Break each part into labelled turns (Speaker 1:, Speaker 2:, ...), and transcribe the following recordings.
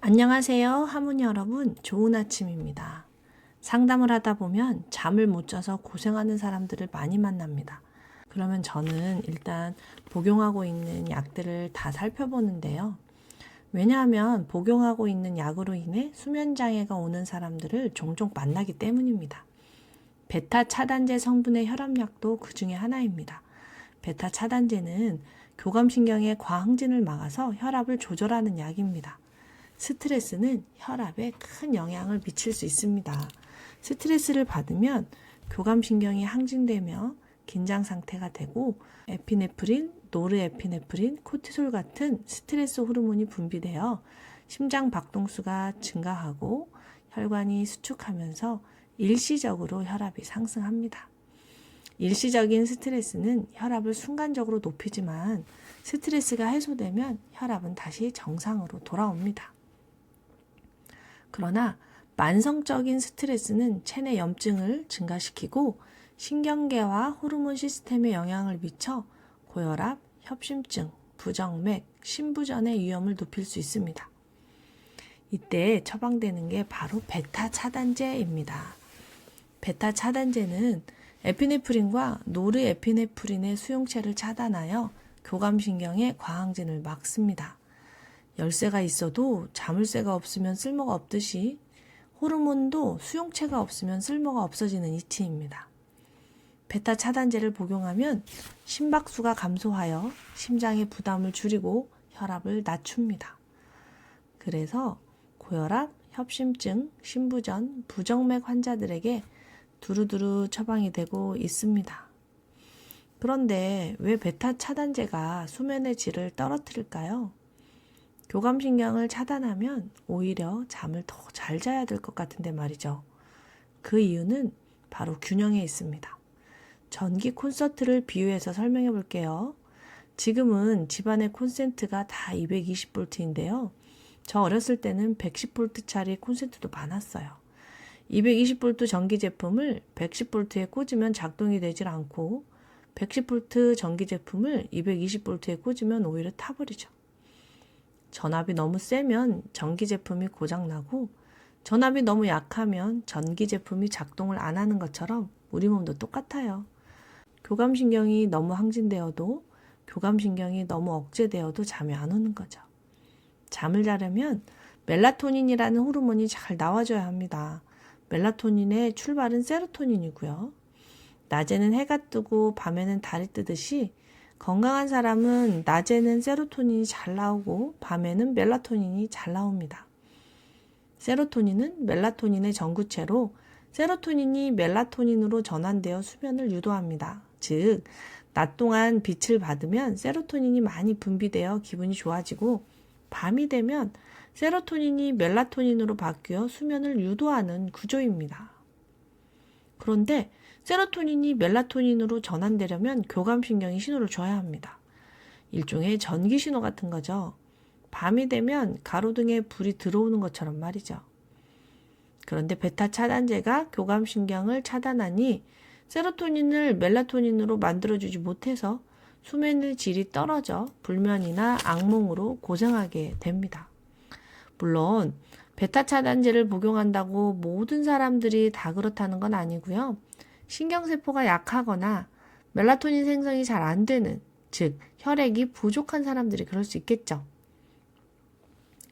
Speaker 1: 안녕하세요, 하모니 여러분. 좋은 아침입니다. 상담을 하다 보면 잠을 못 자서 고생하는 사람들을 많이 만납니다. 그러면 저는 일단 복용하고 있는 약들을 다 살펴보는데요. 왜냐하면 복용하고 있는 약으로 인해 수면 장애가 오는 사람들을 종종 만나기 때문입니다. 베타 차단제 성분의 혈압약도 그 중에 하나입니다. 베타 차단제는 교감신경의 과항진을 막아서 혈압을 조절하는 약입니다. 스트레스는 혈압에 큰 영향을 미칠 수 있습니다. 스트레스를 받으면 교감신경이 항진되며 긴장 상태가 되고 에피네프린, 노르에피네프린, 코티솔 같은 스트레스 호르몬이 분비되어 심장 박동수가 증가하고 혈관이 수축하면서 일시적으로 혈압이 상승합니다. 일시적인 스트레스는 혈압을 순간적으로 높이지만 스트레스가 해소되면 혈압은 다시 정상으로 돌아옵니다. 그러나 만성적인 스트레스는 체내 염증을 증가시키고 신경계와 호르몬 시스템에 영향을 미쳐 고혈압, 협심증, 부정맥, 심부전의 위험을 높일 수 있습니다. 이때 처방되는 게 바로 베타 차단제입니다. 베타 차단제는 에피네프린과 노르에피네프린의 수용체를 차단하여 교감신경의 과항진을 막습니다. 열쇠가 있어도 자물쇠가 없으면 쓸모가 없듯이 호르몬도 수용체가 없으면 쓸모가 없어지는 이치입니다. 베타 차단제를 복용하면 심박수가 감소하여 심장의 부담을 줄이고 혈압을 낮춥니다. 그래서 고혈압, 협심증, 심부전, 부정맥 환자들에게 두루두루 처방이 되고 있습니다. 그런데 왜 베타 차단제가 수면의 질을 떨어뜨릴까요? 교감신경을 차단하면 오히려 잠을 더 잘 자야 될 것 같은데 말이죠. 그 이유는 바로 균형에 있습니다. 전기 콘서트를 비유해서 설명해 볼게요. 지금은 집안의 콘센트가 다 220V인데요. 저 어렸을 때는 110V짜리 콘센트도 많았어요. 220V 전기 제품을 110V에 꽂으면 작동이 되질 않고 110V 전기 제품을 220V에 꽂으면 오히려 타버리죠. 전압이 너무 세면 전기 제품이 고장나고 전압이 너무 약하면 전기 제품이 작동을 안 하는 것처럼 우리 몸도 똑같아요. 교감신경이 너무 항진되어도 교감신경이 너무 억제되어도 잠이 안 오는 거죠. 잠을 자려면 멜라토닌이라는 호르몬이 잘 나와줘야 합니다. 멜라토닌의 출발은 세로토닌이고요. 낮에는 해가 뜨고 밤에는 달이 뜨듯이 건강한 사람은 낮에는 세로토닌이 잘 나오고 밤에는 멜라토닌이 잘 나옵니다. 세로토닌은 멜라토닌의 전구체로 세로토닌이 멜라토닌으로 전환되어 수면을 유도합니다. 즉, 낮 동안 빛을 받으면 세로토닌이 많이 분비되어 기분이 좋아지고 밤이 되면 세로토닌이 멜라토닌으로 바뀌어 수면을 유도하는 구조입니다. 그런데 세로토닌이 멜라토닌으로 전환되려면 교감신경이 신호를 줘야 합니다. 일종의 전기 신호 같은 거죠. 밤이 되면 가로등에 불이 들어오는 것처럼 말이죠. 그런데 베타 차단제가 교감신경을 차단하니 세로토닌을 멜라토닌으로 만들어주지 못해서 수면의 질이 떨어져 불면이나 악몽으로 고생하게 됩니다. 물론 베타 차단제를 복용한다고 모든 사람들이 다 그렇다는 건 아니고요. 신경세포가 약하거나 멜라토닌 생성이 잘 안 되는, 즉 혈액이 부족한 사람들이 그럴 수 있겠죠.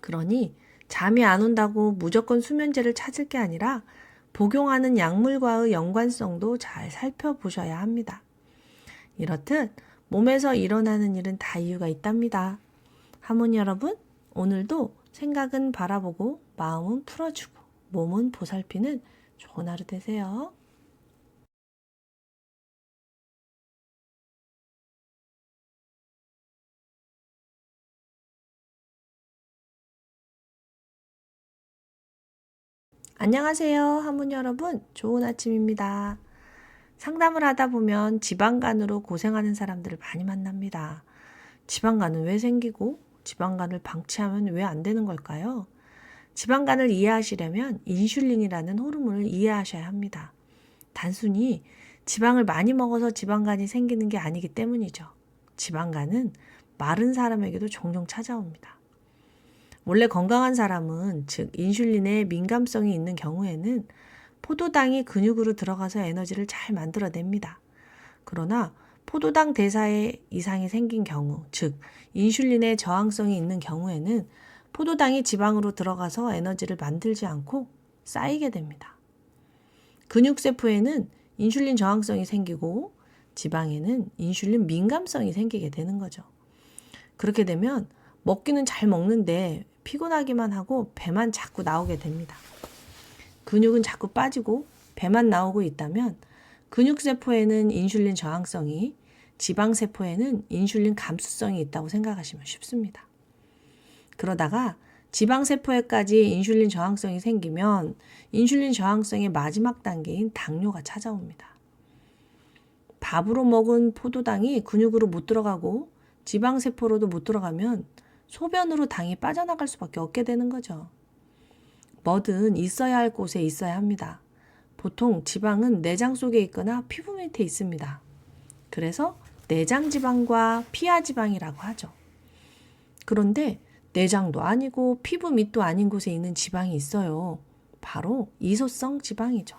Speaker 1: 그러니 잠이 안 온다고 무조건 수면제를 찾을 게 아니라 복용하는 약물과의 연관성도 잘 살펴보셔야 합니다. 이렇듯 몸에서 일어나는 일은 다 이유가 있답니다. 하모니 여러분, 오늘도 생각은 바라보고 마음은 풀어주고 몸은 보살피는 좋은 하루 되세요. 안녕하세요, 하모니 여러분. 좋은 아침입니다. 상담을 하다 보면 지방간으로 고생하는 사람들을 많이 만납니다. 지방간은 왜 생기고 지방간을 방치하면 왜 안 되는 걸까요? 지방간을 이해하시려면 인슐린이라는 호르몬을 이해하셔야 합니다. 단순히 지방을 많이 먹어서 지방간이 생기는 게 아니기 때문이죠. 지방간은 마른 사람에게도 종종 찾아옵니다. 원래 건강한 사람은, 즉 인슐린에 민감성이 있는 경우에는 포도당이 근육으로 들어가서 에너지를 잘 만들어냅니다. 그러나 포도당 대사에 이상이 생긴 경우, 즉 인슐린에 저항성이 있는 경우에는 포도당이 지방으로 들어가서 에너지를 만들지 않고 쌓이게 됩니다. 근육세포에는 인슐린 저항성이 생기고 지방에는 인슐린 민감성이 생기게 되는 거죠. 그렇게 되면 먹기는 잘 먹는데 피곤하기만 하고 배만 자꾸 나오게 됩니다. 근육은 자꾸 빠지고 배만 나오고 있다면 근육세포에는 인슐린 저항성이, 지방세포에는 인슐린 감수성이 있다고 생각하시면 쉽습니다. 그러다가 지방세포에까지 인슐린 저항성이 생기면 인슐린 저항성의 마지막 단계인 당뇨가 찾아옵니다. 밥으로 먹은 포도당이 근육으로 못 들어가고 지방세포로도 못 들어가면 소변으로 당이 빠져나갈 수밖에 없게 되는 거죠. 뭐든 있어야 할 곳에 있어야 합니다. 보통 지방은 내장 속에 있거나 피부 밑에 있습니다. 그래서 내장지방과 피하지방이라고 하죠. 그런데 내장도 아니고 피부 밑도 아닌 곳에 있는 지방이 있어요. 바로 이소성 지방이죠.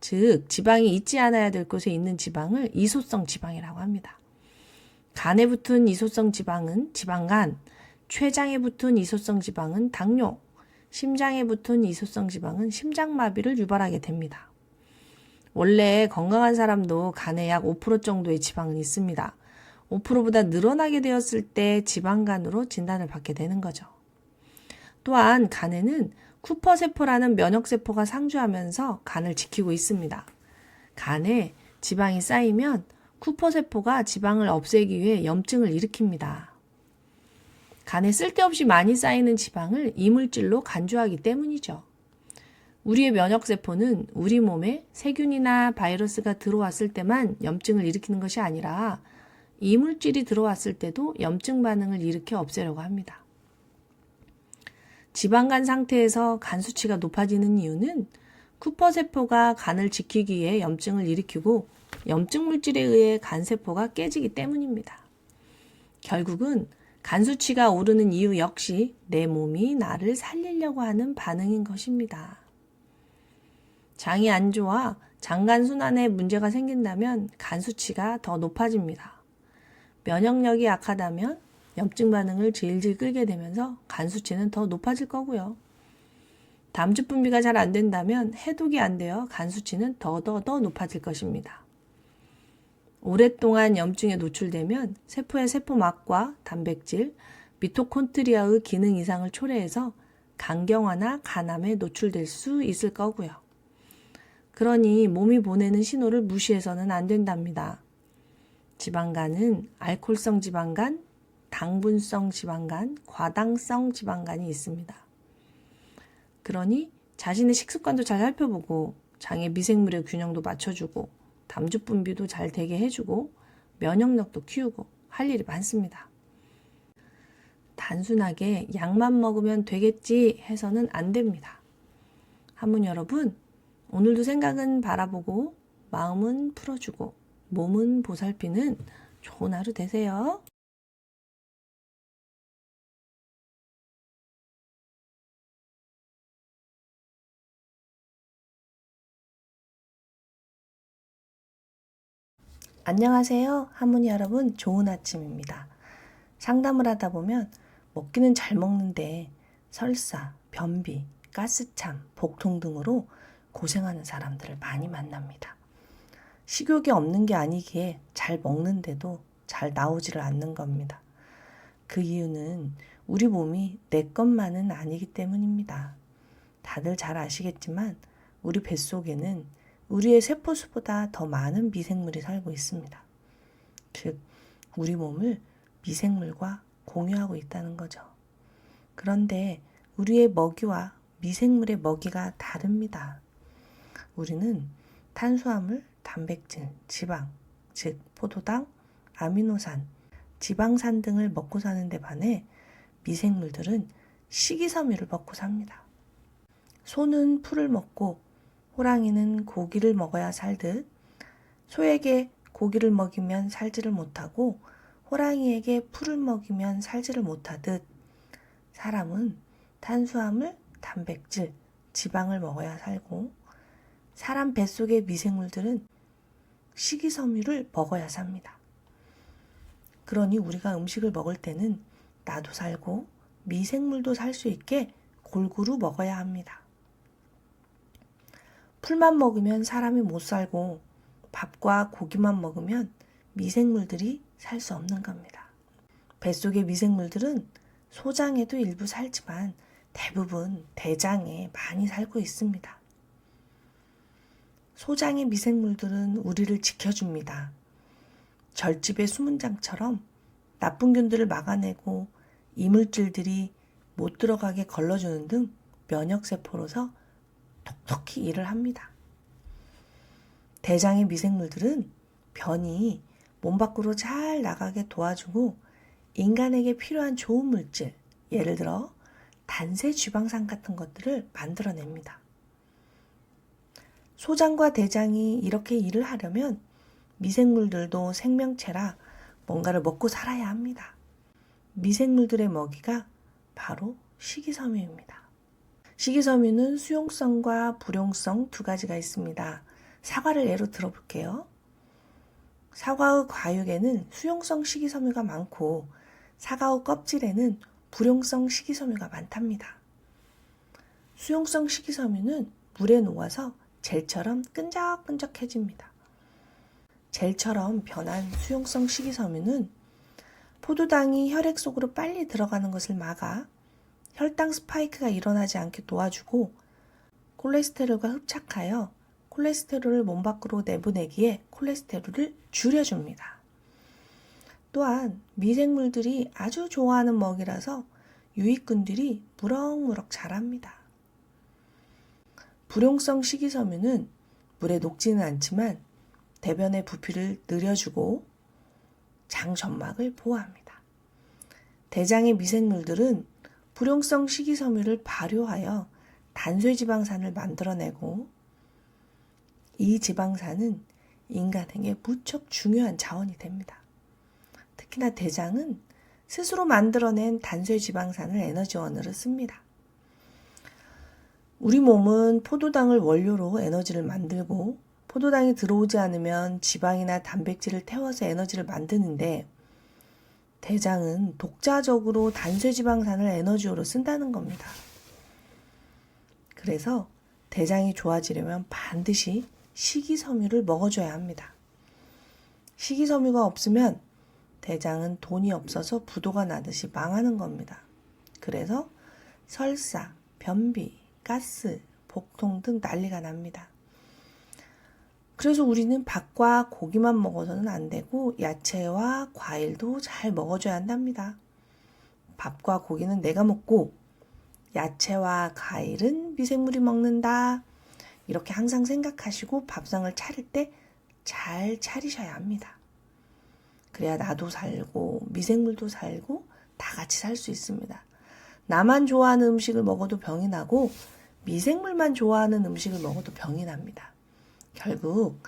Speaker 1: 즉, 지방이 있지 않아야 될 곳에 있는 지방을 이소성 지방이라고 합니다. 간에 붙은 이소성 지방은 지방간, 췌장에 붙은 이소성 지방은 당뇨, 심장에 붙은 이소성 지방은 심장마비를 유발하게 됩니다. 원래 건강한 사람도 간에 약 5% 정도의 지방은 있습니다. 5%보다 늘어나게 되었을 때 지방간으로 진단을 받게 되는 거죠. 또한 간에는 쿠퍼세포라는 면역세포가 상주하면서 간을 지키고 있습니다. 간에 지방이 쌓이면 쿠퍼세포가 지방을 없애기 위해 염증을 일으킵니다. 간에 쓸데없이 많이 쌓이는 지방을 이물질로 간주하기 때문이죠. 우리의 면역세포는 우리 몸에 세균이나 바이러스가 들어왔을 때만 염증을 일으키는 것이 아니라 이물질이 들어왔을 때도 염증 반응을 일으켜 없애려고 합니다. 지방간 상태에서 간 수치가 높아지는 이유는 쿠퍼세포가 간을 지키기 위해 염증을 일으키고 염증 물질에 의해 간세포가 깨지기 때문입니다. 결국은 간 수치가 오르는 이유 역시 내 몸이 나를 살리려고 하는 반응인 것입니다. 장이 안 좋아 장간순환에 문제가 생긴다면 간 수치가 더 높아집니다. 면역력이 약하다면 염증 반응을 질질 끌게 되면서 간 수치는 더 높아질 거고요. 담즙 분비가 잘 안 된다면 해독이 안 되어 간 수치는 더 높아질 것입니다. 오랫동안 염증에 노출되면 세포의 세포막과 단백질, 미토콘드리아의 기능 이상을 초래해서 간경화나 간암에 노출될 수 있을 거고요. 그러니 몸이 보내는 신호를 무시해서는 안 된답니다. 지방간은 알코올성 지방간, 당분성 지방간, 과당성 지방간이 있습니다. 그러니 자신의 식습관도 잘 살펴보고 장의 미생물의 균형도 맞춰주고 담즙 분비도 잘 되게 해주고 면역력도 키우고 할 일이 많습니다. 단순하게 약만 먹으면 되겠지 해서는 안 됩니다. 한문 여러분, 오늘도 생각은 바라보고 마음은 풀어주고 몸은 보살피는 좋은 하루 되세요. 안녕하세요. 할머니 여러분, 좋은 아침입니다. 상담을 하다 보면 먹기는 잘 먹는데 설사, 변비, 가스참, 복통 등으로 고생하는 사람들을 많이 만납니다. 식욕이 없는 게 아니기에 잘 먹는데도 잘 나오지를 않는 겁니다. 그 이유는 우리 몸이 내 것만은 아니기 때문입니다. 다들 잘 아시겠지만 우리 뱃속에는 우리의 세포수보다 더 많은 미생물이 살고 있습니다. 즉, 우리 몸을 미생물과 공유하고 있다는 거죠. 그런데 우리의 먹이와 미생물의 먹이가 다릅니다. 우리는 탄수화물, 단백질, 지방, 즉 포도당, 아미노산, 지방산 등을 먹고 사는 데 반해 미생물들은 식이섬유를 먹고 삽니다. 소는 풀을 먹고 호랑이는 고기를 먹어야 살듯 소에게 고기를 먹이면 살지를 못하고 호랑이에게 풀을 먹이면 살지를 못하듯 사람은 탄수화물, 단백질, 지방을 먹어야 살고 사람 뱃속의 미생물들은 식이섬유를 먹어야 삽니다. 그러니 우리가 음식을 먹을 때는 나도 살고 미생물도 살 수 있게 골고루 먹어야 합니다. 풀만 먹으면 사람이 못 살고 밥과 고기만 먹으면 미생물들이 살 수 없는 겁니다. 뱃속의 미생물들은 소장에도 일부 살지만 대부분 대장에 많이 살고 있습니다. 소장의 미생물들은 우리를 지켜줍니다. 절집의 수문장처럼 나쁜 균들을 막아내고 이물질들이 못 들어가게 걸러주는 등 면역세포로서 톡톡히 일을 합니다. 대장의 미생물들은 변이 몸 밖으로 잘 나가게 도와주고 인간에게 필요한 좋은 물질, 예를 들어 단세 지방산 같은 것들을 만들어냅니다. 소장과 대장이 이렇게 일을 하려면 미생물들도 생명체라 뭔가를 먹고 살아야 합니다. 미생물들의 먹이가 바로 식이섬유입니다. 식이섬유는 수용성과 불용성 두 가지가 있습니다. 사과를 예로 들어볼게요. 사과의 과육에는 수용성 식이섬유가 많고 사과의 껍질에는 불용성 식이섬유가 많답니다. 수용성 식이섬유는 물에 녹아서 젤처럼 끈적끈적해집니다. 젤처럼 변한 수용성 식이섬유는 포도당이 혈액 속으로 빨리 들어가는 것을 막아 혈당 스파이크가 일어나지 않게 도와주고 콜레스테롤과 흡착하여 콜레스테롤을 몸 밖으로 내보내기에 콜레스테롤을 줄여줍니다. 또한 미생물들이 아주 좋아하는 먹이라서 유익균들이 무럭무럭 자랍니다. 불용성 식이섬유는 물에 녹지는 않지만 대변의 부피를 늘려주고 장 점막을 보호합니다. 대장의 미생물들은 불용성 식이섬유를 발효하여 단쇄지방산을 만들어내고 이 지방산은 인간에게 무척 중요한 자원이 됩니다. 특히나 대장은 스스로 만들어낸 단쇄지방산을 에너지원으로 씁니다. 우리 몸은 포도당을 원료로 에너지를 만들고 포도당이 들어오지 않으면 지방이나 단백질을 태워서 에너지를 만드는데 대장은 독자적으로 단쇄지방산을 에너지로 쓴다는 겁니다. 그래서 대장이 좋아지려면 반드시 식이섬유를 먹어줘야 합니다. 식이섬유가 없으면 대장은 돈이 없어서 부도가 나듯이 망하는 겁니다. 그래서 설사, 변비, 가스, 복통 등 난리가 납니다. 그래서 우리는 밥과 고기만 먹어서는 안 되고 야채와 과일도 잘 먹어줘야 한답니다. 밥과 고기는 내가 먹고 야채와 과일은 미생물이 먹는다. 이렇게 항상 생각하시고 밥상을 차릴 때 잘 차리셔야 합니다. 그래야 나도 살고 미생물도 살고 다 같이 살 수 있습니다. 나만 좋아하는 음식을 먹어도 병이 나고 미생물만 좋아하는 음식을 먹어도 병이 납니다. 결국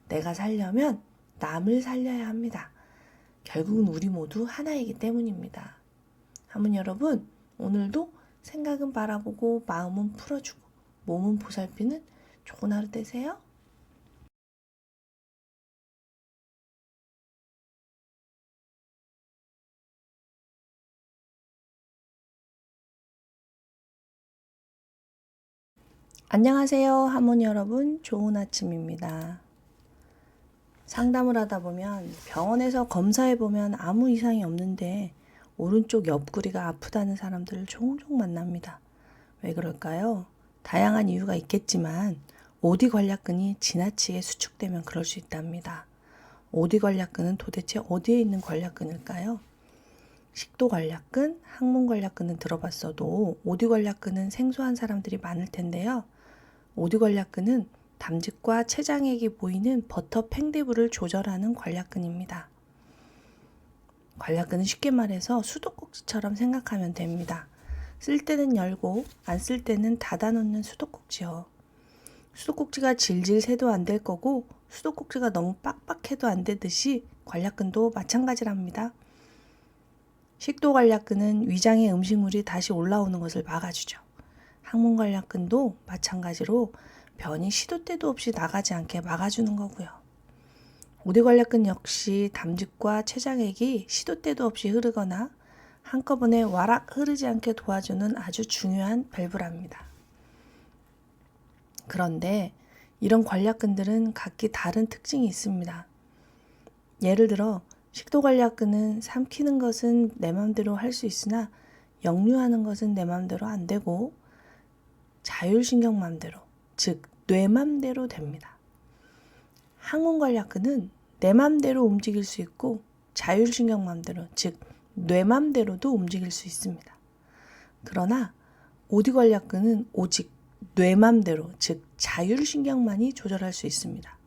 Speaker 1: 내가 살려면 남을 살려야 합니다. 결국은 우리 모두 하나이기 때문입니다. 하모니 여러분, 오늘도 생각은 바라보고 마음은 풀어주고 몸은 보살피는 좋은 하루 되세요. 안녕하세요. 하모니 여러분, 좋은 아침입니다. 상담을 하다 보면 병원에서 검사해보면 아무 이상이 없는데 오른쪽 옆구리가 아프다는 사람들을 종종 만납니다. 왜 그럴까요? 다양한 이유가 있겠지만 오디관략근이 지나치게 수축되면 그럴 수 있답니다. 오디관략근은 도대체 어디에 있는 관략근일까요? 식도관략근, 항문관략근은 들어봤어도 오디관략근은 생소한 사람들이 많을 텐데요. 오디관략근은 담즙과 췌장액이 보이는 버터 팽대부를 조절하는 관략근입니다. 관략근은 쉽게 말해서 수도꼭지처럼 생각하면 됩니다. 쓸 때는 열고 안 쓸 때는 닫아놓는 수도꼭지요. 수도꼭지가 질질 새도 안 될 거고 수도꼭지가 너무 빡빡해도 안 되듯이 관략근도 마찬가지랍니다. 식도관략근은 위장의 음식물이 다시 올라오는 것을 막아주죠. 항문관략근도 마찬가지로 변이 시도 때도 없이 나가지 않게 막아주는 거고요. 오디관략근 역시 담즙과 췌장액이 시도 때도 없이 흐르거나 한꺼번에 와락 흐르지 않게 도와주는 아주 중요한 밸브랍니다. 그런데 이런 관략근들은 각기 다른 특징이 있습니다. 예를 들어 식도관략근은 삼키는 것은 내 맘대로 할 수 있으나 역류하는 것은 내 맘대로 안 되고 자율신경 맘대로, 즉 뇌 맘대로 됩니다. 항문관략근은 내 맘대로 움직일 수 있고 자율신경 맘대로, 즉 뇌 맘대로도 움직일 수 있습니다. 그러나 오디관략근은 오직 뇌 맘대로, 즉 자율신경만이 조절할 수 있습니다.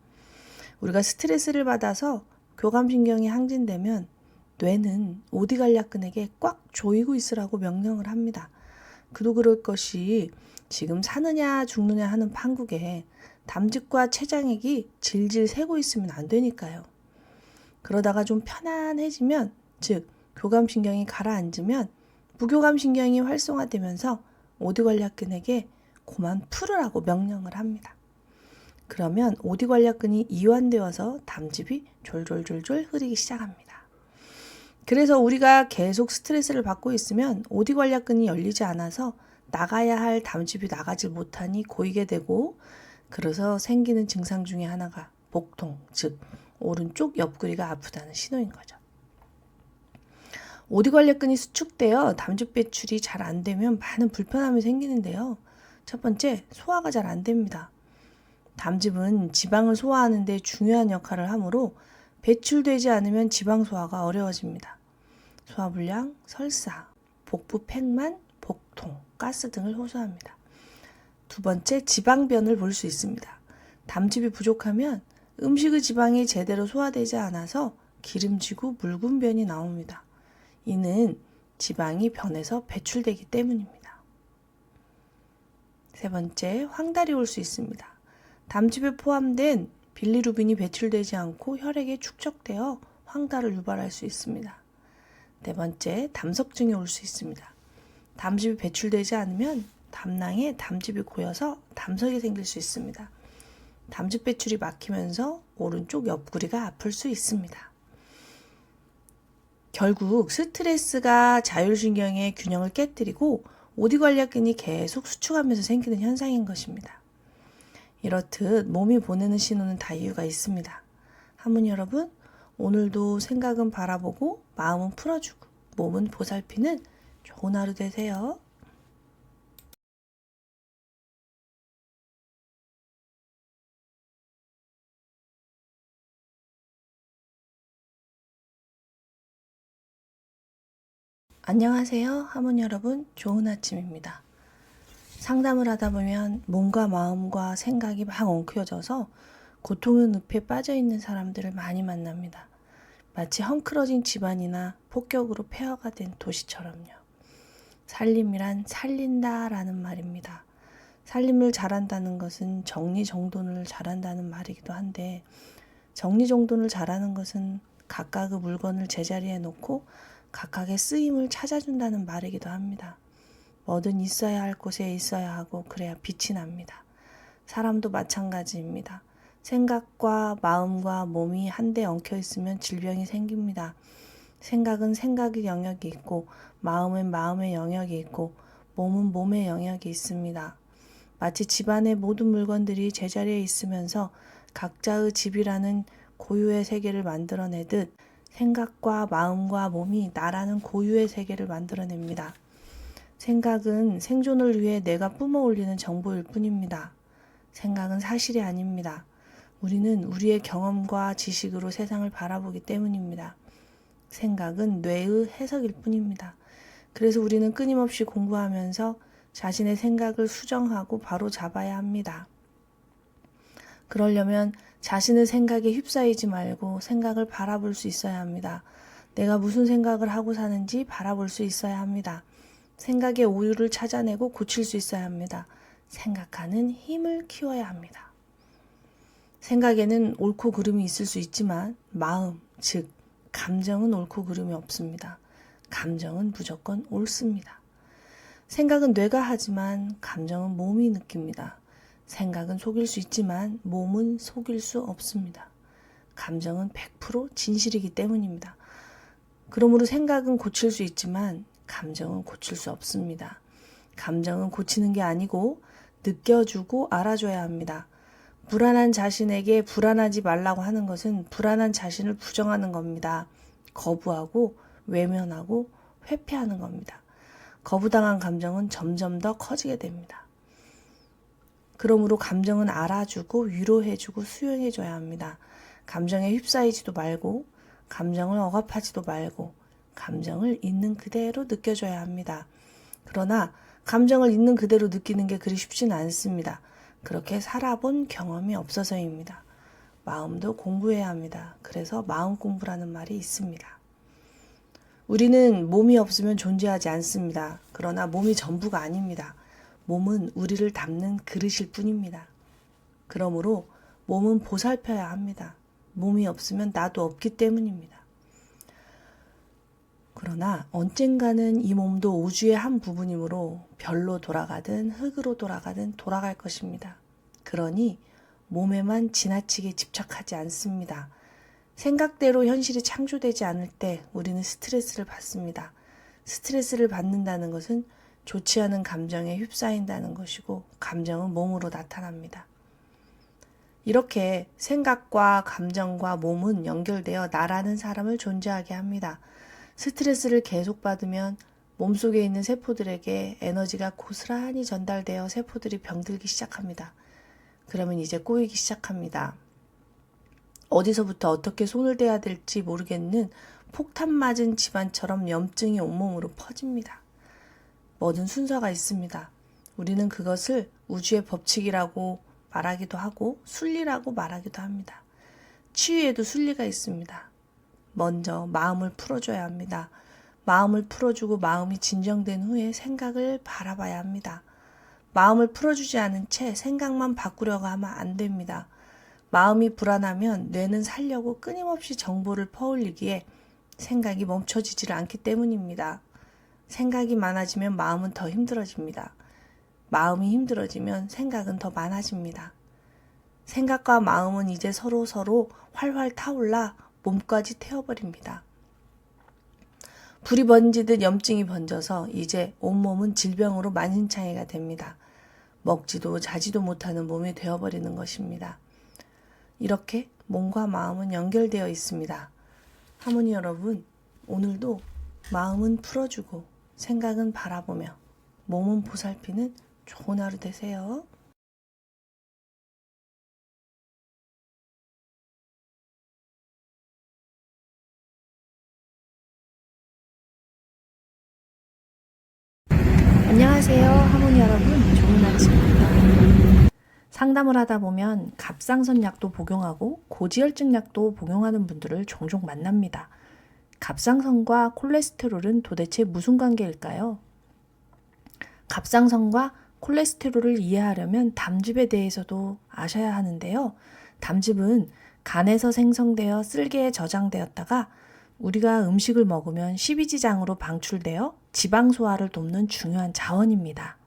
Speaker 1: 우리가 스트레스를 받아서 교감신경이 항진되면 뇌는 오디관략근에게 꽉 조이고 있으라고 명령을 합니다. 그도 그럴 것이 지금 사느냐 죽느냐 하는 판국에 담즙과 췌장액이 질질 새고 있으면 안 되니까요. 그러다가 좀 편안해지면, 즉 교감신경이 가라앉으면 부교감신경이 활성화되면서 오디관략근에게 그만 풀으라고 명령을 합니다. 그러면 오디관략근이 이완되어서 담즙이 졸졸졸졸 흐르기 시작합니다. 그래서 우리가 계속 스트레스를 받고 있으면 오디관략근이 열리지 않아서 나가야 할 담즙이 나가질 못하니 고이게 되고, 그래서 생기는 증상 중에 하나가 복통, 즉 오른쪽 옆구리가 아프다는 신호인 거죠. 오디관략근이 수축되어 담즙 배출이 잘 안 되면 많은 불편함이 생기는데요. 첫 번째, 소화가 잘 안 됩니다. 담즙은 지방을 소화하는 데 중요한 역할을 하므로 배출되지 않으면 지방 소화가 어려워집니다. 소화불량, 설사, 복부 팽만, 복통, 가스 등을 호소합니다. 두 번째, 지방변을 볼 수 있습니다. 담즙이 부족하면 음식의 지방이 제대로 소화되지 않아서 기름지고 묽은 변이 나옵니다. 이는 지방이 변해서 배출되기 때문입니다. 세 번째, 황달이 올 수 있습니다. 담즙에 포함된 빌리루빈이 배출되지 않고 혈액에 축적되어 황달을 유발할 수 있습니다. 네 번째, 담석증이 올 수 있습니다. 담즙이 배출되지 않으면 담낭에 담즙이 고여서 담석이 생길 수 있습니다. 담즙 배출이 막히면서 오른쪽 옆구리가 아플 수 있습니다. 결국 스트레스가 자율신경의 균형을 깨뜨리고 오디관략근이 계속 수축하면서 생기는 현상인 것입니다. 이렇듯 몸이 보내는 신호는 다 이유가 있습니다. 하모니 여러분, 오늘도 생각은 바라보고 마음은 풀어주고 몸은 보살피는 좋은 하루 되세요. 안녕하세요. 하모니 여러분, 좋은 아침입니다. 상담을 하다 보면 몸과 마음과 생각이 막 엉켜져서 고통의 늪에 빠져있는 사람들을 많이 만납니다. 마치 헝클어진 집안이나 폭격으로 폐허가 된 도시처럼요. 살림이란 살린다라는 말입니다. 살림을 잘한다는 것은 정리정돈을 잘한다는 말이기도 한데, 정리정돈을 잘하는 것은 각각의 물건을 제자리에 놓고 각각의 쓰임을 찾아준다는 말이기도 합니다. 뭐든 있어야 할 곳에 있어야 하고 그래야 빛이 납니다. 사람도 마찬가지입니다. 생각과 마음과 몸이 한데 엉켜 있으면 질병이 생깁니다. 생각은 생각의 영역이 있고 마음은 마음의 영역이 있고 몸은 몸의 영역이 있습니다. 마치 집안의 모든 물건들이 제자리에 있으면서 각자의 집이라는 고유의 세계를 만들어내듯 생각과 마음과 몸이 나라는 고유의 세계를 만들어냅니다. 생각은 생존을 위해 내가 뿜어올리는 정보일 뿐입니다. 생각은 사실이 아닙니다. 우리는 우리의 경험과 지식으로 세상을 바라보기 때문입니다. 생각은 뇌의 해석일 뿐입니다. 그래서 우리는 끊임없이 공부하면서 자신의 생각을 수정하고 바로 잡아야 합니다. 그러려면 자신의 생각에 휩싸이지 말고 생각을 바라볼 수 있어야 합니다. 내가 무슨 생각을 하고 사는지 바라볼 수 있어야 합니다. 생각의 오류를 찾아내고 고칠 수 있어야 합니다. 생각하는 힘을 키워야 합니다. 생각에는 옳고 그름이 있을 수 있지만 마음, 즉 감정은 옳고 그름이 없습니다. 감정은 무조건 옳습니다. 생각은 뇌가 하지만 감정은 몸이 느낍니다. 생각은 속일 수 있지만 몸은 속일 수 없습니다. 감정은 100% 진실이기 때문입니다. 그러므로 생각은 고칠 수 있지만 감정은 고칠 수 없습니다. 감정은 고치는 게 아니고 느껴주고 알아줘야 합니다. 불안한 자신에게 불안하지 말라고 하는 것은 불안한 자신을 부정하는 겁니다. 거부하고 외면하고 회피하는 겁니다. 거부당한 감정은 점점 더 커지게 됩니다. 그러므로 감정은 알아주고 위로해주고 수용해줘야 합니다. 감정에 휩싸이지도 말고 감정을 억압하지도 말고 감정을 있는 그대로 느껴줘야 합니다. 그러나 감정을 있는 그대로 느끼는 게 그리 쉽지는 않습니다. 그렇게 살아본 경험이 없어서입니다. 마음도 공부해야 합니다. 그래서 마음 공부라는 말이 있습니다. 우리는 몸이 없으면 존재하지 않습니다. 그러나 몸이 전부가 아닙니다. 몸은 우리를 담는 그릇일 뿐입니다. 그러므로 몸은 보살펴야 합니다. 몸이 없으면 나도 없기 때문입니다. 그러나 언젠가는 이 몸도 우주의 한 부분이므로 별로 돌아가든 흙으로 돌아가든 돌아갈 것입니다. 그러니 몸에만 지나치게 집착하지 않습니다. 생각대로 현실이 창조되지 않을 때 우리는 스트레스를 받습니다. 스트레스를 받는다는 것은 좋지 않은 감정에 휩싸인다는 것이고 감정은 몸으로 나타납니다. 이렇게 생각과 감정과 몸은 연결되어 나라는 사람을 존재하게 합니다. 스트레스를 계속 받으면 몸속에 있는 세포들에게 에너지가 고스란히 전달되어 세포들이 병들기 시작합니다. 그러면 이제 꼬이기 시작합니다. 어디서부터 어떻게 손을 대야 될지 모르겠는 폭탄 맞은 집안처럼 염증이 온몸으로 퍼집니다. 뭐든 순서가 있습니다. 우리는 그것을 우주의 법칙이라고 말하기도 하고 순리라고 말하기도 합니다. 치유에도 순리가 있습니다. 먼저 마음을 풀어줘야 합니다. 마음을 풀어주고 마음이 진정된 후에 생각을 바라봐야 합니다. 마음을 풀어주지 않은 채 생각만 바꾸려고 하면 안 됩니다. 마음이 불안하면 뇌는 살려고 끊임없이 정보를 퍼올리기에 생각이 멈춰지질 않기 때문입니다. 생각이 많아지면 마음은 더 힘들어집니다. 마음이 힘들어지면 생각은 더 많아집니다. 생각과 마음은 이제 서로 활활 타올라 몸까지 태워버립니다. 불이 번지듯 염증이 번져서 이제 온몸은 질병으로 만신창이가 됩니다. 먹지도 자지도 못하는 몸이 되어버리는 것입니다. 이렇게 몸과 마음은 연결되어 있습니다. 하모니 여러분, 오늘도 마음은 풀어주고 생각은 바라보며 몸은 보살피는 좋은 하루 되세요. 안녕하세요. 하모니 여러분, 좋은 아침입니다. 상담을 하다 보면 갑상선 약도 복용하고 고지혈증 약도 복용하는 분들을 종종 만납니다. 갑상선과 콜레스테롤은 도대체 무슨 관계일까요? 갑상선과 콜레스테롤을 이해하려면 담즙에 대해서도 아셔야 하는데요. 담즙은 간에서 생성되어 쓸개에 저장되었다가 우리가 음식을 먹으면 십이지장으로 방출되어 지방 소화를 돕는 중요한 자원입니다.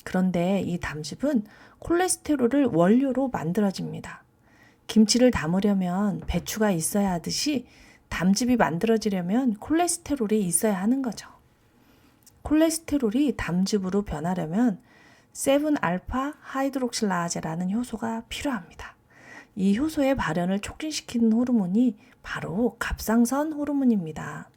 Speaker 1: 그런데 이 담즙은 콜레스테롤을 원료로 만들어집니다. 김치를 담으려면 배추가 있어야 하듯이 담즙이 만들어지려면 콜레스테롤이 있어야 하는 거죠. 콜레스테롤이 담즙으로 변하려면 7알파 하이드록실라제라는 효소가 필요합니다. 이 효소의 발현을 촉진시키는 호르몬이 바로 갑상선 호르몬입니다.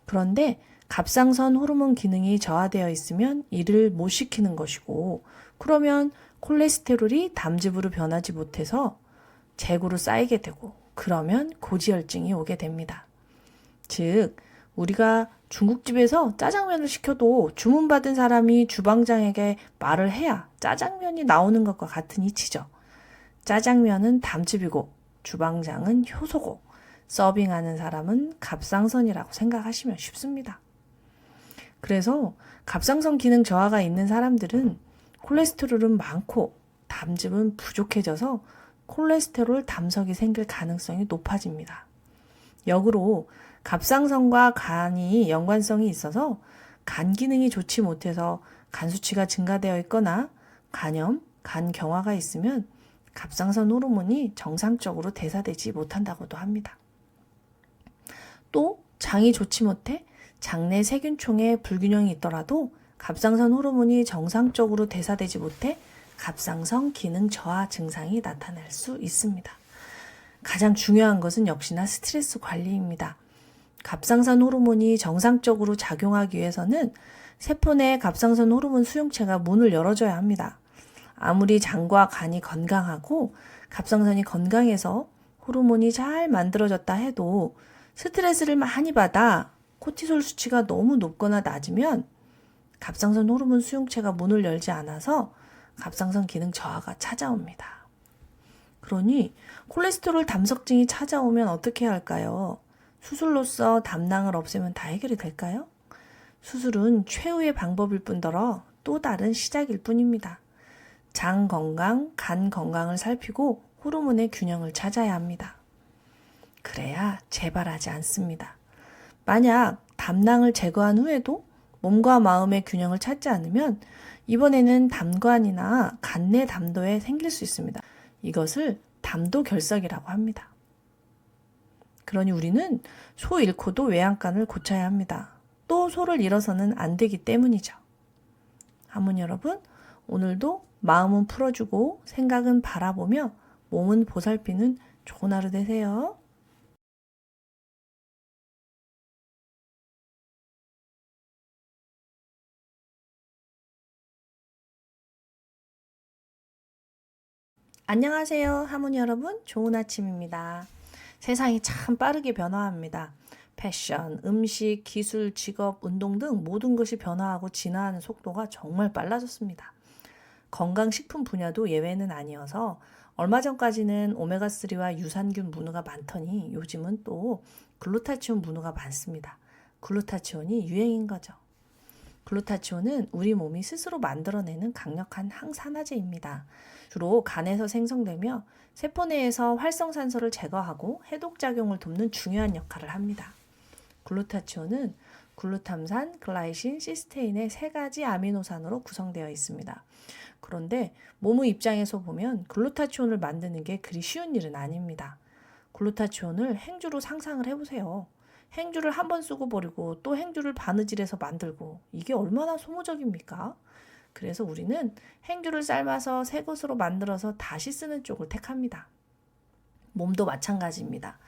Speaker 1: 그런데 갑상선 호르몬 기능이 저하되어 있으면 이를 못 시키는 것이고, 그러면 콜레스테롤이 담즙으로 변하지 못해서 재고로 쌓이게 되고, 그러면 고지혈증이 오게 됩니다. 즉, 우리가 중국집에서 짜장면을 시켜도 주문받은 사람이 주방장에게 말을 해야 짜장면이 나오는 것과 같은 이치죠. 짜장면은 담즙이고 주방장은 효소고 서빙하는 사람은 갑상선이라고 생각하시면 쉽습니다. 그래서 갑상선 기능 저하가 있는 사람들은 콜레스테롤은 많고 담즙은 부족해져서 콜레스테롤 담석이 생길 가능성이 높아집니다. 역으로 갑상선과 간이 연관성이 있어서 간 기능이 좋지 못해서 간 수치가 증가되어 있거나 간염, 간 경화가 있으면 갑상선 호르몬이 정상적으로 대사되지 못한다고도 합니다. 또 장이 좋지 못해 장내 세균총에 불균형이 있더라도 갑상선 호르몬이 정상적으로 대사되지 못해 갑상선 기능 저하 증상이 나타날 수 있습니다. 가장 중요한 것은 역시나 스트레스 관리입니다. 갑상선 호르몬이 정상적으로 작용하기 위해서는 세포 내 갑상선 호르몬 수용체가 문을 열어줘야 합니다. 아무리 장과 간이 건강하고 갑상선이 건강해서 호르몬이 잘 만들어졌다 해도 스트레스를 많이 받아 코티솔 수치가 너무 높거나 낮으면 갑상선 호르몬 수용체가 문을 열지 않아서 갑상선 기능 저하가 찾아옵니다. 그러니 콜레스테롤 담석증이 찾아오면 어떻게 해야 할까요? 수술로써 담낭을 없애면 다 해결이 될까요? 수술은 최후의 방법일 뿐더러 또 다른 시작일 뿐입니다. 장 건강, 간 건강을 살피고 호르몬의 균형을 찾아야 합니다. 그래야 재발하지 않습니다. 만약 담낭을 제거한 후에도 몸과 마음의 균형을 찾지 않으면 이번에는 담관이나 간내 담도에 생길 수 있습니다. 이것을 담도결석이라고 합니다. 그러니 우리는 소 잃고도 외양간을 고쳐야 합니다. 또 소를 잃어서는 안 되기 때문이죠. 하모니 여러분, 오늘도 마음은 풀어주고 생각은 바라보며 몸은 보살피는 좋은 하루 되세요. 안녕하세요. 하모니 여러분, 좋은 아침입니다. 세상이 참 빠르게 변화합니다. 패션, 음식, 기술, 직업, 운동 등 모든 것이 변화하고 진화하는 속도가 정말 빨라졌습니다. 건강식품 분야도 예외는 아니어서 얼마 전까지는 오메가3와 유산균 문우가 많더니 요즘은 또 글루타치온 문우가 많습니다. 글루타치온이 유행인 거죠. 글루타치온은 우리 몸이 스스로 만들어내는 강력한 항산화제입니다. 주로 간에서 생성되며 세포 내에서 활성산소를 제거하고 해독작용을 돕는 중요한 역할을 합니다. 글루타치온은 글루탐산, 글라이신, 시스테인의 3가지 아미노산으로 구성되어 있습니다. 그런데 몸의 입장에서 보면 글루타치온을 만드는 게 그리 쉬운 일은 아닙니다. 글루타치온을 행주로 상상을 해보세요. 행주를 한 번 쓰고 버리고 또 행주를 바느질해서 만들고 이게 얼마나 소모적입니까? 그래서 우리는 행주를 삶아서 새 것으로 만들어서 다시 쓰는 쪽을 택합니다. 몸도 마찬가지입니다.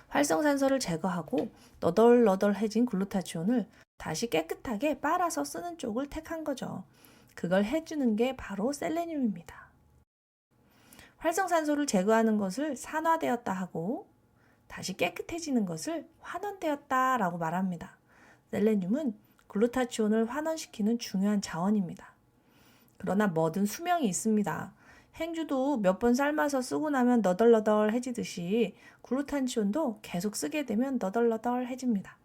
Speaker 1: 활성산소를 제거하고 너덜너덜해진 글루타치온을 다시 깨끗하게 빨아서 쓰는 쪽을 택한 거죠. 그걸 해주는 게 바로 셀레늄입니다. 활성산소를 제거하는 것을 산화되었다 하고 다시 깨끗해지는 것을 환원되었다 라고 말합니다. 셀레늄은 글루타치온을 환원시키는 중요한 자원입니다. 그러나 뭐든 수명이 있습니다. 행주도 몇 번 삶아서 쓰고 나면 너덜너덜해지듯이 글루타치온도 계속 쓰게 되면 너덜너덜해집니다.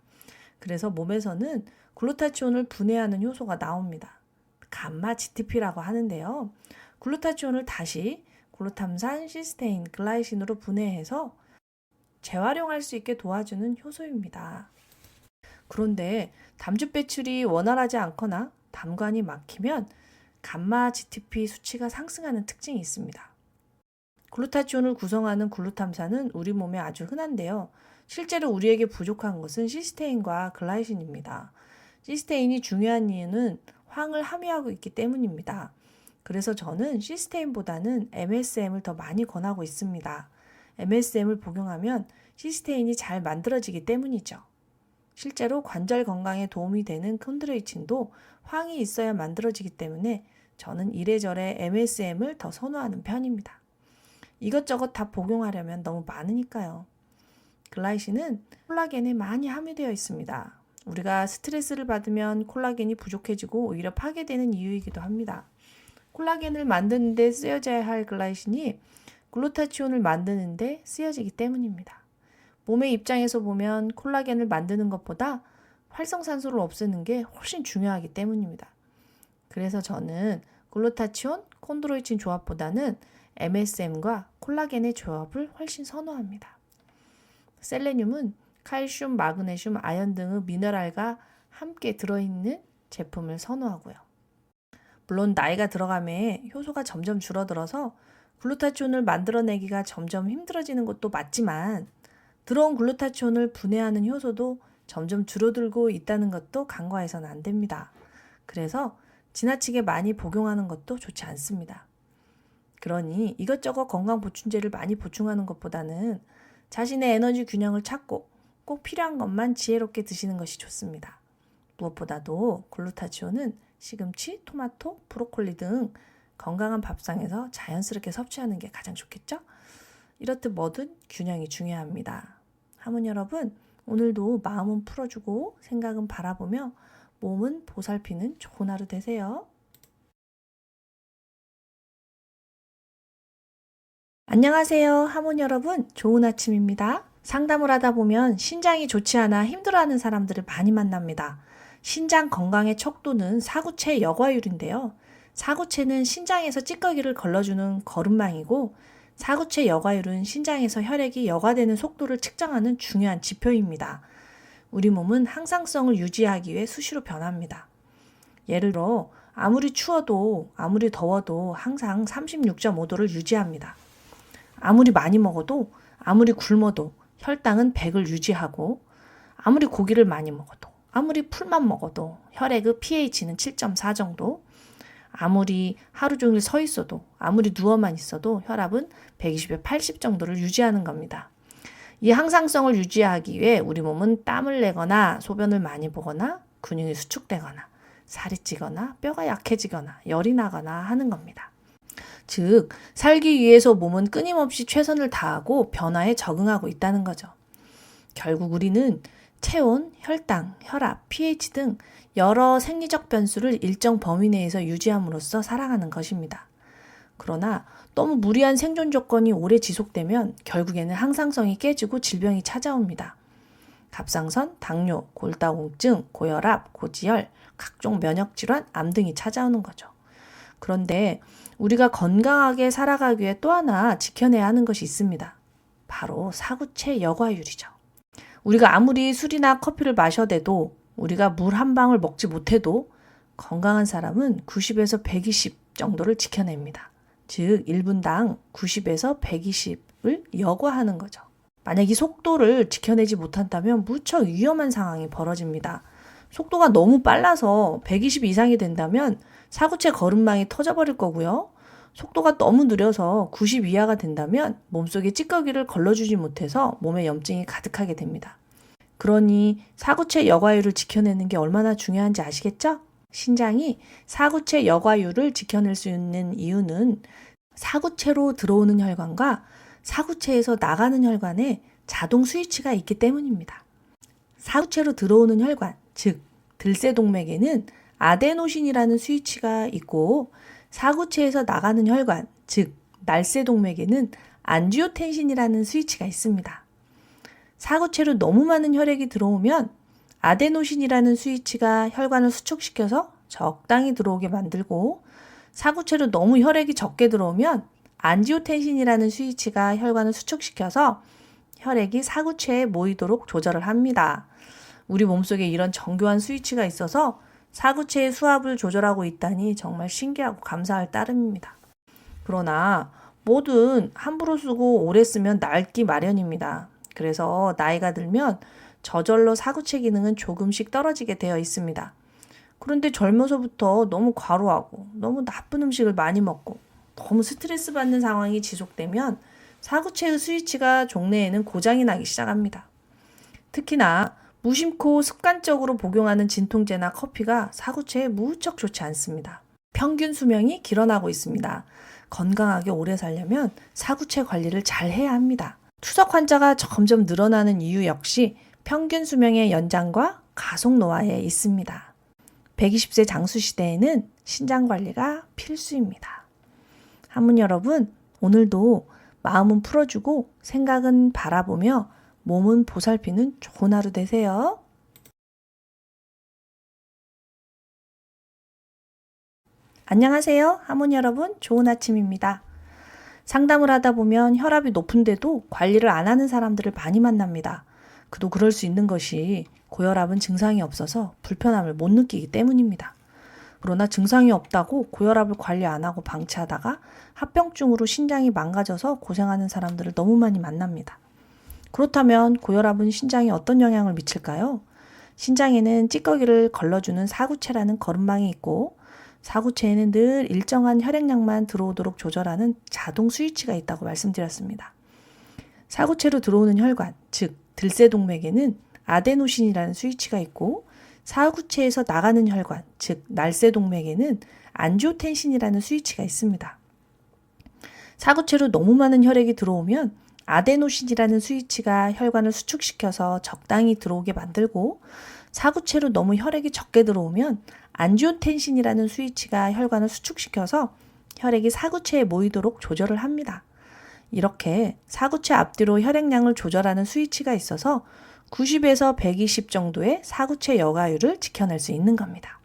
Speaker 1: 그래서 몸에서는 글루타치온을 분해하는 효소가 나옵니다. 감마 GTP라고 하는데요. 글루타치온을 다시 글루탐산, 시스테인, 글라이신으로 분해해서 재활용할 수 있게 도와주는 효소입니다. 그런데 담즙 배출이 원활하지 않거나 담관이 막히면 감마 GTP 수치가 상승하는 특징이 있습니다. 글루타치온을 구성하는 글루탐산은 우리 몸에 아주 흔한데요. 실제로 우리에게 부족한 것은 시스테인과 글라이신입니다. 시스테인이 중요한 이유는 황을 함유하고 있기 때문입니다. 그래서 저는 시스테인보다는 MSM을 더 많이 권하고 있습니다. MSM을 복용하면 시스테인이 잘 만들어지기 때문이죠. 실제로 관절 건강에 도움이 되는 콘드로이친도 황이 있어야 만들어지기 때문에 저는 이래저래 MSM을 더 선호하는 편입니다. 이것저것 다 복용하려면 너무 많으니까요. 글라이신은 콜라겐에 많이 함유되어 있습니다. 우리가 스트레스를 받으면 콜라겐이 부족해지고 오히려 파괴되는 이유이기도 합니다. 콜라겐을 만드는 데 쓰여져야 할 글라이신이 글루타치온을 만드는 데 쓰여지기 때문입니다. 몸의 입장에서 보면 콜라겐을 만드는 것보다 활성산소를 없애는 게 훨씬 중요하기 때문입니다. 그래서 저는 글루타치온, 콘드로이친 조합보다는 MSM과 콜라겐의 조합을 훨씬 선호합니다. 셀레늄은 칼슘, 마그네슘, 아연 등의 미네랄과 함께 들어있는 제품을 선호하고요. 물론 나이가 들어가며 효소가 점점 줄어들어서 글루타치온을 만들어내기가 점점 힘들어지는 것도 맞지만 들어온 글루타치온을 분해하는 효소도 점점 줄어들고 있다는 것도 간과해서는 안 됩니다. 그래서 지나치게 많이 복용하는 것도 좋지 않습니다. 그러니 이것저것 건강보충제를 많이 보충하는 것보다는 자신의 에너지 균형을 찾고 꼭 필요한 것만 지혜롭게 드시는 것이 좋습니다. 무엇보다도 글루타치온은 시금치, 토마토, 브로콜리 등 건강한 밥상에서 자연스럽게 섭취하는 게 가장 좋겠죠? 이렇듯 뭐든 균형이 중요합니다. 하모니 여러분, 오늘도 마음은 풀어주고 생각은 바라보며 몸은 보살피는 좋은 하루 되세요. 안녕하세요. 하모니 여러분, 좋은 아침입니다. 상담을 하다 보면 신장이 좋지 않아 힘들어하는 사람들을 많이 만납니다. 신장 건강의 척도는 사구체 여과율인데요. 사구체는 신장에서 찌꺼기를 걸러주는 거름망이고 사구체 여과율은 신장에서 혈액이 여과되는 속도를 측정하는 중요한 지표입니다. 우리 몸은 항상성을 유지하기 위해 수시로 변합니다. 예를 들어 아무리 추워도 아무리 더워도 항상 36.5도를 유지합니다. 아무리 많이 먹어도 아무리 굶어도 혈당은 100을 유지하고 아무리 고기를 많이 먹어도 아무리 풀만 먹어도 혈액의 pH는 7.4 정도, 아무리 하루 종일 서 있어도 아무리 누워만 있어도 혈압은 120에 80 정도를 유지하는 겁니다. 이 항상성을 유지하기 위해 우리 몸은 땀을 내거나 소변을 많이 보거나 근육이 수축되거나 살이 찌거나 뼈가 약해지거나 열이 나거나 하는 겁니다. 즉, 살기 위해서 몸은 끊임없이 최선을 다하고 변화에 적응하고 있다는 거죠. 결국 우리는 체온, 혈당, 혈압, pH 등 여러 생리적 변수를 일정 범위 내에서 유지함으로써 살아가는 것입니다. 그러나 너무 무리한 생존 조건이 오래 지속되면 결국에는 항상성이 깨지고 질병이 찾아옵니다. 갑상선, 당뇨, 골다공증, 고혈압, 고지혈, 각종 면역질환, 암 등이 찾아오는 거죠. 그런데 우리가 건강하게 살아가기 위해 또 하나 지켜내야 하는 것이 있습니다. 바로 사구체 여과율이죠. 우리가 아무리 술이나 커피를 마셔대도 우리가 물 한 방울 먹지 못해도 건강한 사람은 90에서 120 정도를 지켜냅니다. 즉 1분당 90에서 120을 여과하는 거죠. 만약 이 속도를 지켜내지 못한다면 무척 위험한 상황이 벌어집니다. 속도가 너무 빨라서 120 이상이 된다면 사구체 거름망이 터져버릴 거고요. 속도가 너무 느려서 90 이하가 된다면 몸속에 찌꺼기를 걸러주지 못해서 몸에 염증이 가득하게 됩니다. 그러니 사구체 여과율을 지켜내는 게 얼마나 중요한지 아시겠죠? 신장이 사구체 여과율을 지켜낼 수 있는 이유는 사구체로 들어오는 혈관과 사구체에서 나가는 혈관에 자동 스위치가 있기 때문입니다. 사구체로 들어오는 혈관, 즉 들새동맥에는 아데노신이라는 스위치가 있고 사구체에서 나가는 혈관, 즉 날새동맥에는 안지오텐신이라는 스위치가 있습니다. 사구체로 너무 많은 혈액이 들어오면 아데노신이라는 스위치가 혈관을 수축시켜서 적당히 들어오게 만들고 사구체로 너무 혈액이 적게 들어오면 안지오텐신이라는 스위치가 혈관을 수축시켜서 혈액이 사구체에 모이도록 조절을 합니다. 우리 몸속에 이런 정교한 스위치가 있어서 사구체의 수압을 조절하고 있다니 정말 신기하고 감사할 따름입니다. 그러나 뭐든 함부로 쓰고 오래 쓰면 낡기 마련입니다. 그래서 나이가 들면 저절로 사구체 기능은 조금씩 떨어지게 되어 있습니다. 그런데 젊어서부터 너무 과로하고 너무 나쁜 음식을 많이 먹고 너무 스트레스 받는 상황이 지속되면 사구체의 스위치가 종래에는 고장이 나기 시작합니다. 특히나 무심코 습관적으로 복용하는 진통제나 커피가 사구체에 무척 좋지 않습니다. 평균 수명이 길어나고 있습니다. 건강하게 오래 살려면 사구체 관리를 잘 해야 합니다. 투석 환자가 점점 늘어나는 이유 역시 평균 수명의 연장과 가속 노화에 있습니다. 120세 장수 시대에는 신장 관리가 필수입니다. 하모니 여러분, 오늘도 마음은 풀어주고 생각은 바라보며 몸은 보살피는 좋은 하루 되세요. 안녕하세요. 하모니 여러분, 좋은 아침입니다. 상담을 하다 보면 혈압이 높은데도 관리를 안 하는 사람들을 많이 만납니다. 그도 그럴 수 있는 것이 고혈압은 증상이 없어서 불편함을 못 느끼기 때문입니다. 그러나 증상이 없다고 고혈압을 관리 안 하고 방치하다가 합병증으로 신장이 망가져서 고생하는 사람들을 너무 많이 만납니다. 그렇다면 고혈압은 신장에 어떤 영향을 미칠까요? 신장에는 찌꺼기를 걸러주는 사구체라는 거름망이 있고 사구체에는 늘 일정한 혈액량만 들어오도록 조절하는 자동 스위치가 있다고 말씀드렸습니다. 사구체로 들어오는 혈관, 즉 들새동맥에는 아데노신이라는 스위치가 있고 사구체에서 나가는 혈관, 즉 날새동맥에는 안지오텐신이라는 스위치가 있습니다. 사구체로 너무 많은 혈액이 들어오면 아데노신이라는 스위치가 혈관을 수축시켜서 적당히 들어오게 만들고 사구체로 너무 혈액이 적게 들어오면 안지오텐신이라는 스위치가 혈관을 수축시켜서 혈액이 사구체에 모이도록 조절을 합니다. 이렇게 사구체 앞뒤로 혈액량을 조절하는 스위치가 있어서 90에서 120 정도의 사구체 여가율을 지켜낼 수 있는 겁니다.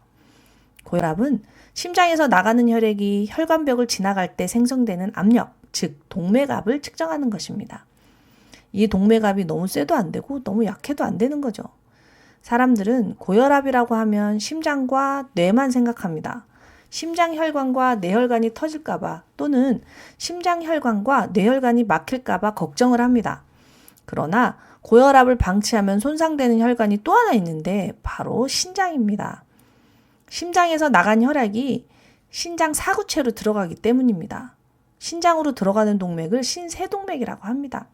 Speaker 1: 고혈압은 심장에서 나가는 혈액이 혈관벽을 지나갈 때 생성되는 압력, 즉 동맥압을 측정하는 것입니다. 이 동맥압이 너무 세도 안 되고 너무 약해도 안 되는 거죠. 사람들은 고혈압이라고 하면 심장과 뇌만 생각합니다. 심장혈관과 뇌혈관이 터질까봐 또는 심장혈관과 뇌혈관이 막힐까봐 걱정을 합니다. 그러나 고혈압을 방치하면 손상되는 혈관이 또 하나 있는데 바로 신장입니다. 심장에서 나간 혈액이 신장 사구체로 들어가기 때문입니다. 신장으로 들어가는 동맥을 신세동맥이라고 합니다.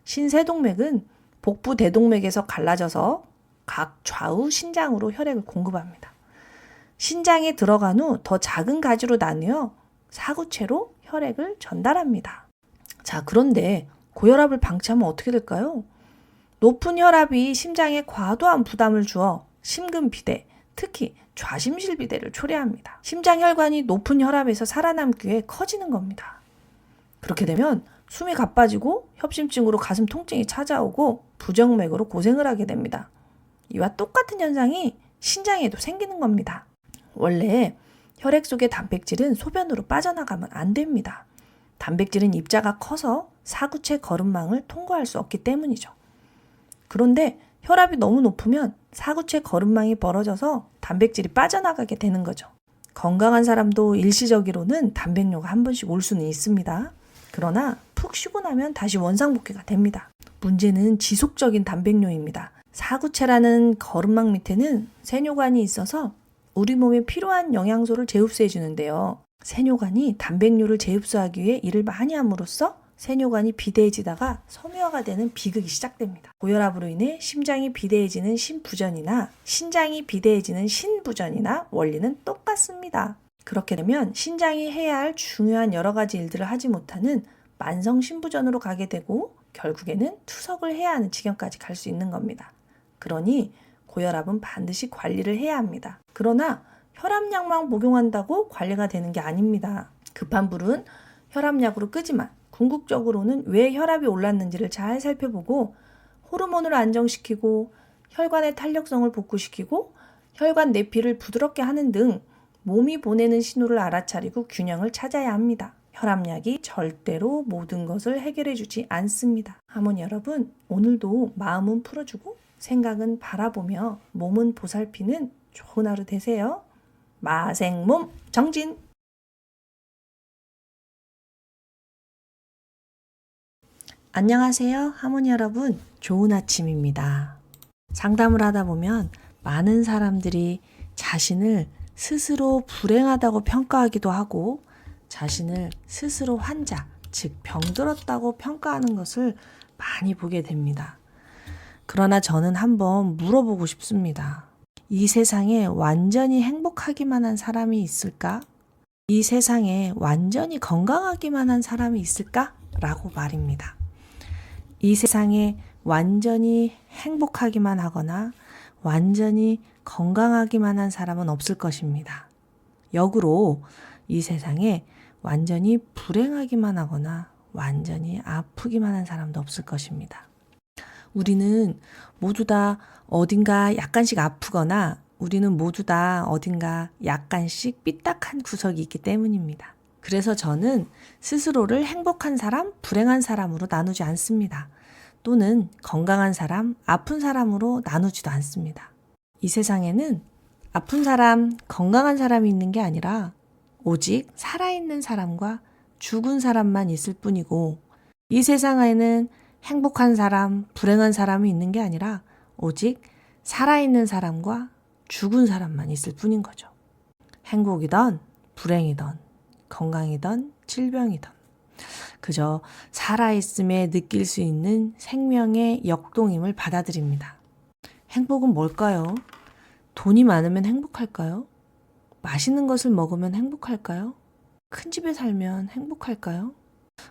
Speaker 1: 신세동맥은 복부 대동맥에서 갈라져서 각 좌우 신장으로 혈액을 공급합니다. 신장에 들어간 후 더 작은 가지로 나뉘어 사구체로 혈액을 전달합니다. 자, 그런데 고혈압을 방치하면 어떻게 될까요? 높은 혈압이 심장에 과도한 부담을 주어 심근비대, 특히 좌심실비대를 초래합니다. 심장혈관이 높은 혈압에서 살아남기 위해 커지는 겁니다. 그렇게 되면 숨이 가빠지고 협심증으로 가슴 통증이 찾아오고 부정맥으로 고생을 하게 됩니다. 이와 똑같은 현상이 신장에도 생기는 겁니다. 원래 혈액 속의 단백질은 소변으로 빠져나가면 안 됩니다. 단백질은 입자가 커서 사구체 거름망을 통과할 수 없기 때문이죠. 그런데 혈압이 너무 높으면 사구체 거름망이 벌어져서 단백질이 빠져나가게 되는 거죠. 건강한 사람도 일시적으로는 단백뇨가 한 번씩 올 수는 있습니다. 그러나 푹 쉬고 나면 다시 원상복귀가 됩니다. 문제는 지속적인 단백뇨입니다. 사구체라는 거름망 밑에는 세뇨관이 있어서 우리 몸에 필요한 영양소를 재흡수해 주는데요. 세뇨관이 단백뇨를 재흡수하기 위해 일을 많이 함으로써 세뇨관이 비대해지다가 섬유화가 되는 비극이 시작됩니다. 고혈압으로 인해 심장이 비대해지는 심부전이나 신장이 비대해지는 신부전이나 원리는 똑같습니다. 그렇게 되면 신장이 해야 할 중요한 여러 가지 일들을 하지 못하는 만성 신부전으로 가게 되고 결국에는 투석을 해야 하는 지경까지 갈 수 있는 겁니다. 그러니 고혈압은 반드시 관리를 해야 합니다. 그러나 혈압약만 복용한다고 관리가 되는 게 아닙니다. 급한 불은 혈압약으로 끄지만 궁극적으로는 왜 혈압이 올랐는지를 잘 살펴보고 호르몬을 안정시키고 혈관의 탄력성을 복구시키고 혈관 내피를 부드럽게 하는 등 몸이 보내는 신호를 알아차리고 균형을 찾아야 합니다. 혈압약이 절대로 모든 것을 해결해 주지 않습니다. 하모니 여러분, 오늘도 마음은 풀어주고 생각은 바라보며 몸은 보살피는 좋은 하루 되세요. 마생몸 정진! 안녕하세요. 하모니 여러분, 좋은 아침입니다. 상담을 하다 보면 많은 사람들이 자신을 스스로 불행하다고 평가하기도 하고 자신을 스스로 환자, 즉 병들었다고 평가하는 것을 많이 보게 됩니다. 그러나 저는 한번 물어보고 싶습니다. 이 세상에 완전히 행복하기만 한 사람이 있을까? 이 세상에 완전히 건강하기만 한 사람이 있을까? 라고 말입니다. 이 세상에 완전히 행복하기만 하거나 완전히 건강하기만 한 사람은 없을 것입니다. 역으로 이 세상에 완전히 불행하기만 하거나 완전히 아프기만 한 사람도 없을 것입니다. 우리는 모두 다 어딘가 약간씩 아프거나 우리는 모두 다 어딘가 약간씩 삐딱한 구석이 있기 때문입니다. 그래서 저는 스스로를 행복한 사람, 불행한 사람으로 나누지 않습니다. 또는 건강한 사람, 아픈 사람으로 나누지도 않습니다. 이 세상에는 아픈 사람, 건강한 사람이 있는 게 아니라 오직 살아있는 사람과 죽은 사람만 있을 뿐이고, 이 세상에는 행복한 사람, 불행한 사람이 있는 게 아니라 오직 살아있는 사람과 죽은 사람만 있을 뿐인 거죠. 행복이든 불행이든 건강이든 질병이든 그저 살아있음에 느낄 수 있는 생명의 역동임을 받아들입니다. 행복은 뭘까요? 돈이 많으면 행복할까요? 맛있는 것을 먹으면 행복할까요? 큰 집에 살면 행복할까요?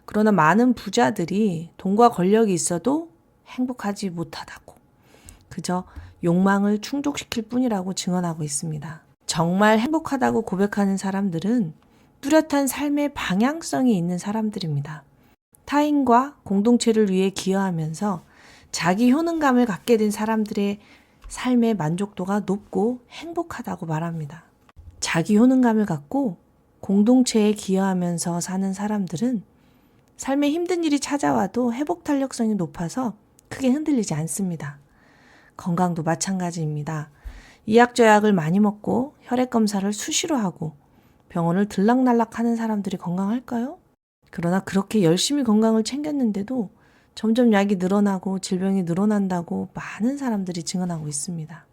Speaker 1: 그러나 많은 부자들이 돈과 권력이 있어도 행복하지 못하다고, 그저 욕망을 충족시킬 뿐이라고 증언하고 있습니다. 정말 행복하다고 고백하는 사람들은 뚜렷한 삶의 방향성이 있는 사람들입니다. 타인과 공동체를 위해 기여하면서 자기 효능감을 갖게 된 사람들의 삶의 만족도가 높고 행복하다고 말합니다. 자기 효능감을 갖고 공동체에 기여하면서 사는 사람들은 삶에 힘든 일이 찾아와도 회복 탄력성이 높아서 크게 흔들리지 않습니다. 건강도 마찬가지입니다. 이약저약을 많이 먹고 혈액 검사를 수시로 하고 병원을 들락날락 하는 사람들이 건강할까요? 그러나 그렇게 열심히 건강을 챙겼는데도 점점 약이 늘어나고 질병이 늘어난다고 많은 사람들이 증언하고 있습니다.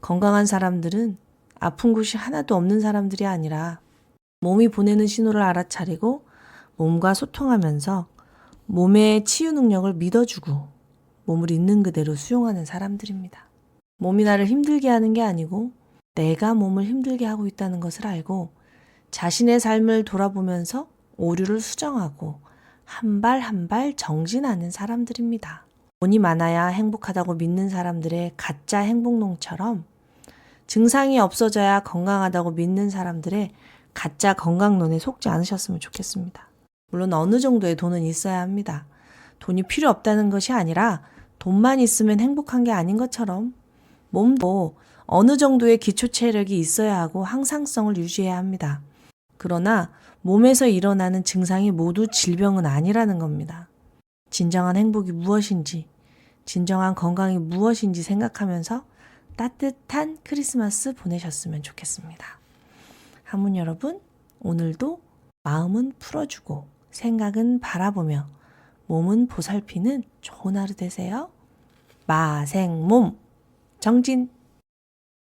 Speaker 1: 건강한 사람들은 아픈 곳이 하나도 없는 사람들이 아니라 몸이 보내는 신호를 알아차리고 몸과 소통하면서 몸의 치유 능력을 믿어주고 몸을 있는 그대로 수용하는 사람들입니다. 몸이 나를 힘들게 하는 게 아니고 내가 몸을 힘들게 하고 있다는 것을 알고 자신의 삶을 돌아보면서 오류를 수정하고 한 발 한 발 정진하는 사람들입니다. 돈이 많아야 행복하다고 믿는 사람들의 가짜 행복론처럼 증상이 없어져야 건강하다고 믿는 사람들의 가짜 건강론에 속지 않으셨으면 좋겠습니다. 물론 어느 정도의 돈은 있어야 합니다. 돈이 필요 없다는 것이 아니라 돈만 있으면 행복한 게 아닌 것처럼 몸도 어느 정도의 기초 체력이 있어야 하고 항상성을 유지해야 합니다. 그러나 몸에서 일어나는 증상이 모두 질병은 아니라는 겁니다. 진정한 행복이 무엇인지, 진정한 건강이 무엇인지 생각하면서 따뜻한 크리스마스 보내셨으면 좋겠습니다. 하모니 여러분, 오늘도 마음은 풀어주고 생각은 바라보며 몸은 보살피는 좋은 하루 되세요. 마생몸 정진!